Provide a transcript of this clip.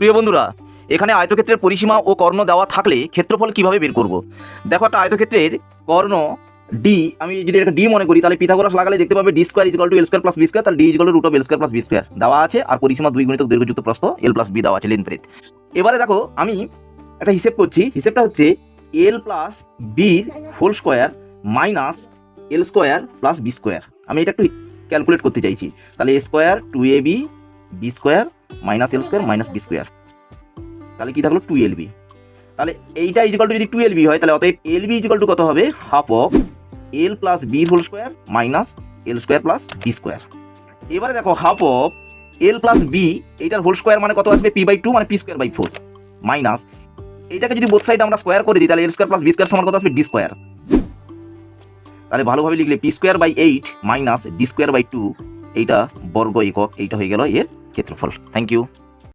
প্রিয় বন্ধুরা, এখানে আয়তক্ষেত্রের পরিসীমা ও কর্ণ দেওয়া থাকলে ক্ষেত্রফল কিভাবে বের করব। দেখো, একটা আয়তক্ষেত্রের কর্ণ ডি, আমি যদি একটা ডি মনে করি, তাহলে পিথাগোরাস লাগালে দেখতে পাবে D square is equal to L square plus B square, তাহলে D is equal to root of L square plus B square দেওয়া আছে, আর পরিসীমা 2 গুণিতক দৈর্ঘ্যযুক্ত প্রস্থ এল প্লাস বি দেওয়া আছে, লেন্থ ব্রেথ। এবারে দেখো, আমি একটা হিসেব করছি, হিসেবটা হচ্ছে L plus B whole square minus L square plus B square. আমি এটা একটু ক্যালকুলেট করতে চাইছি, তাহলে A square 2ab B square minus L square minus B square, তাহলে কি থাকলো 2lb। তাহলে এইটা ইজিক্যাল টু যদি 2lb হয়, তাহলে অতএব lb ইজিক্যাল টু কত হবে, half of L plus B whole square minus L square plus B square. এবারে দেখো, half of L plus B, এইটার হোল স্কোয়ার মানে কত আসবে, p/2 মানে p স্কোয়ার বাই 4 মাইনাস এইটাকে যদি বোথ সাইড আমরা স্কোয়ার করে দিই, তাহলে L square plus B square সমান কত আসবে, ডি স্কোয়ার। তাহলে ভালোভাবে লিখলে p square by 8 minus D square by 2, এইটা বর্গ একক, এইটা হয়ে গেল এর ক্ষেত্রফল। Thank you.